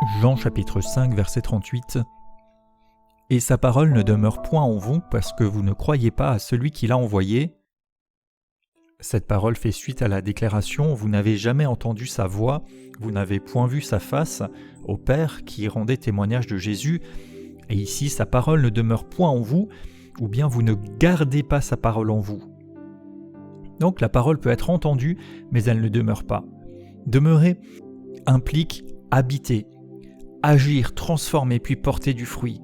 Jean chapitre 5 verset 38. « Et sa parole ne demeure point en vous parce que vous ne croyez pas à celui qui l'a envoyé. » Cette parole fait suite à la déclaration « Vous n'avez jamais entendu sa voix, vous n'avez point vu sa face » au Père qui rendait témoignage de Jésus. Et ici, sa parole ne demeure point en vous, ou bien vous ne gardez pas sa parole en vous. Donc la parole peut être entendue, mais elle ne demeure pas. Demeurer implique habiter, agir, transformer, puis porter du fruit.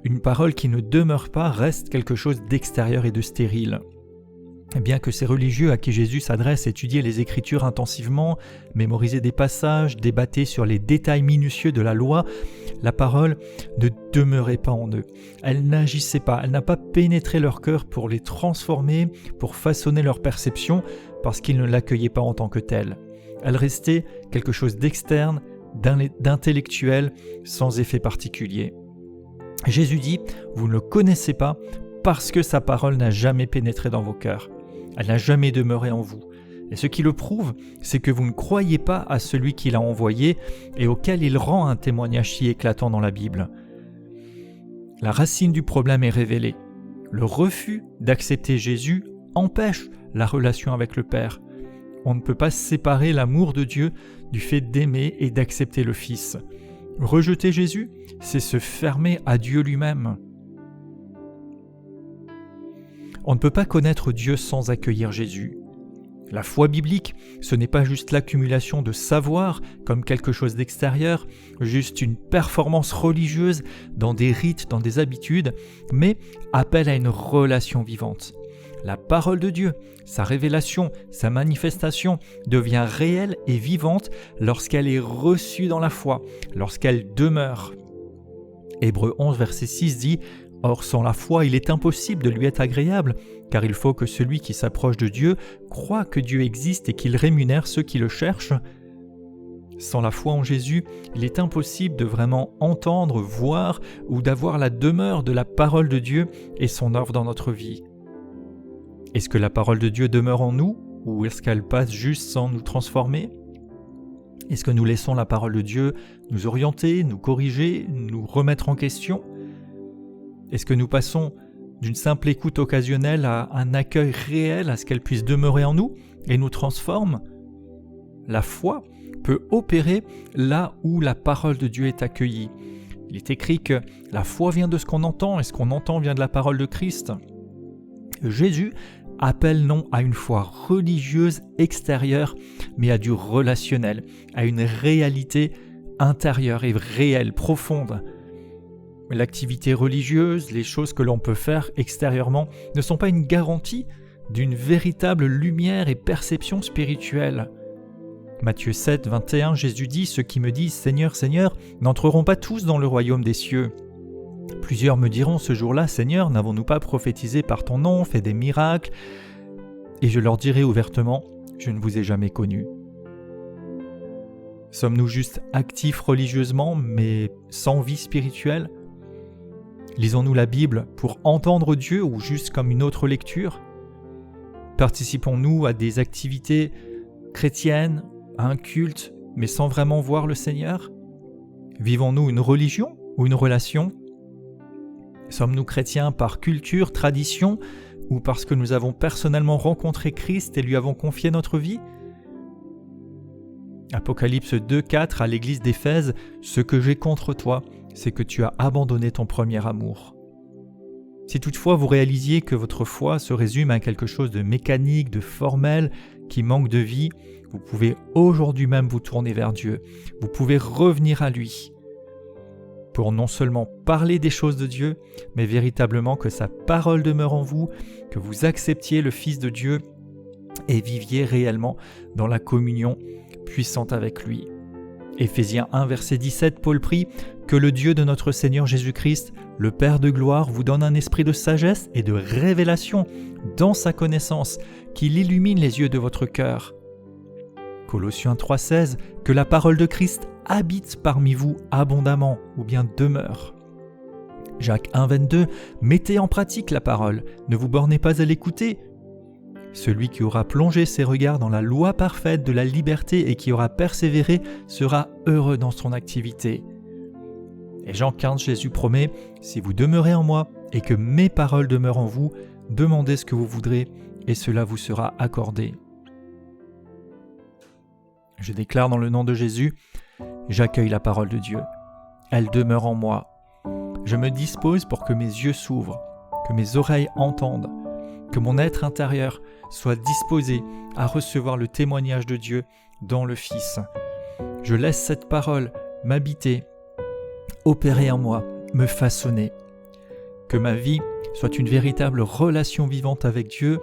Une parole qui ne demeure pas reste quelque chose d'extérieur et de stérile. Bien que ces religieux à qui Jésus s'adresse étudiaient les Écritures intensivement, mémorisaient des passages, débattaient sur les détails minutieux de la loi, la parole ne demeurait pas en eux. Elle n'agissait pas, elle n'a pas pénétré leur cœur pour les transformer, pour façonner leur perception, parce qu'ils ne l'accueillaient pas en tant que telle. Elle restait quelque chose d'externe, d'intellectuel, sans effet particulier. Jésus dit « Vous ne le connaissez pas parce que sa parole n'a jamais pénétré dans vos cœurs. Elle n'a jamais demeuré en vous. Et ce qui le prouve, c'est que vous ne croyez pas à celui qui l'a envoyé et auquel il rend un témoignage si éclatant dans la Bible. » La racine du problème est révélée. Le refus d'accepter Jésus empêche la relation avec le Père. On ne peut pas séparer l'amour de Dieu du fait d'aimer et d'accepter le Fils. Rejeter Jésus, c'est se fermer à Dieu lui-même. On ne peut pas connaître Dieu sans accueillir Jésus. La foi biblique, ce n'est pas juste l'accumulation de savoir comme quelque chose d'extérieur, juste une performance religieuse dans des rites, dans des habitudes, mais appelle à une relation vivante. La parole de Dieu, sa révélation, sa manifestation devient réelle et vivante lorsqu'elle est reçue dans la foi, lorsqu'elle demeure. Hébreux 11, verset 6 dit « Or sans la foi, il est impossible de lui être agréable, car il faut que celui qui s'approche de Dieu croie que Dieu existe et qu'il rémunère ceux qui le cherchent. » Sans la foi en Jésus, il est impossible de vraiment entendre, voir ou d'avoir la demeure de la parole de Dieu et son œuvre dans notre vie. Est-ce que la parole de Dieu demeure en nous ou est-ce qu'elle passe juste sans nous transformer ? Est-ce que nous laissons la parole de Dieu nous orienter, nous corriger, nous remettre en question ? Est-ce que nous passons d'une simple écoute occasionnelle à un accueil réel à ce qu'elle puisse demeurer en nous et nous transforme ? La foi peut opérer là où la parole de Dieu est accueillie. Il est écrit que la foi vient de ce qu'on entend et ce qu'on entend vient de la parole de Christ. Jésus appelle non à une foi religieuse extérieure, mais à du relationnel, à une réalité intérieure et réelle, profonde. L'activité religieuse, les choses que l'on peut faire extérieurement, ne sont pas une garantie d'une véritable lumière et perception spirituelle. Matthieu 7, 21, Jésus dit « Ceux qui me disent « Seigneur, Seigneur » n'entreront pas tous dans le royaume des cieux. » Plusieurs me diront ce jour-là, « Seigneur, n'avons-nous pas prophétisé par ton nom, fait des miracles ?» Et je leur dirai ouvertement, « Je ne vous ai jamais connu. » Sommes-nous juste actifs religieusement, mais sans vie spirituelle ? Lisons-nous la Bible pour entendre Dieu ou juste comme une autre lecture ? Participons-nous à des activités chrétiennes, à un culte, mais sans vraiment voir le Seigneur ? Vivons-nous une religion ou une relation ? Sommes-nous chrétiens par culture, tradition, ou parce que nous avons personnellement rencontré Christ et lui avons confié notre vie ? Apocalypse 2,4 à l'église d'Éphèse, « Ce que j'ai contre toi, c'est que tu as abandonné ton premier amour. » Si toutefois vous réalisiez que votre foi se résume à quelque chose de mécanique, de formel, qui manque de vie, vous pouvez aujourd'hui même vous tourner vers Dieu. Vous pouvez revenir à lui pour non seulement parler des choses de Dieu, mais véritablement que sa parole demeure en vous, que vous acceptiez le Fils de Dieu et viviez réellement dans la communion puissante avec lui. Éphésiens 1, verset 17, Paul prie « Que le Dieu de notre Seigneur Jésus-Christ, le Père de gloire, vous donne un esprit de sagesse et de révélation dans sa connaissance, qu'il illumine les yeux de votre cœur. » Colossiens 3, 16, « Que la parole de Christ habite parmi vous abondamment, ou bien demeure. » Jacques 1, 22, « Mettez en pratique la parole, ne vous bornez pas à l'écouter. » Celui qui aura plongé ses regards dans la loi parfaite de la liberté et qui aura persévéré sera heureux dans son activité. Et Jean 15, Jésus promet, « Si vous demeurez en moi et que mes paroles demeurent en vous, demandez ce que vous voudrez et cela vous sera accordé. » Je déclare dans le nom de Jésus, j'accueille la parole de Dieu. Elle demeure en moi. Je me dispose pour que mes yeux s'ouvrent, que mes oreilles entendent, que mon être intérieur soit disposé à recevoir le témoignage de Dieu dans le Fils. Je laisse cette parole m'habiter, opérer en moi, me façonner. Que ma vie soit une véritable relation vivante avec Dieu,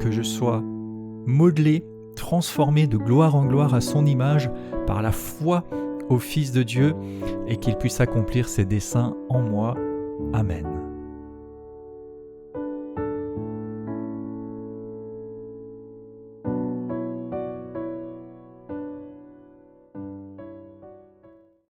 que je sois modelé, transformé de gloire en gloire à son image par la foi au Fils de Dieu et qu'il puisse accomplir ses desseins en moi. Amen.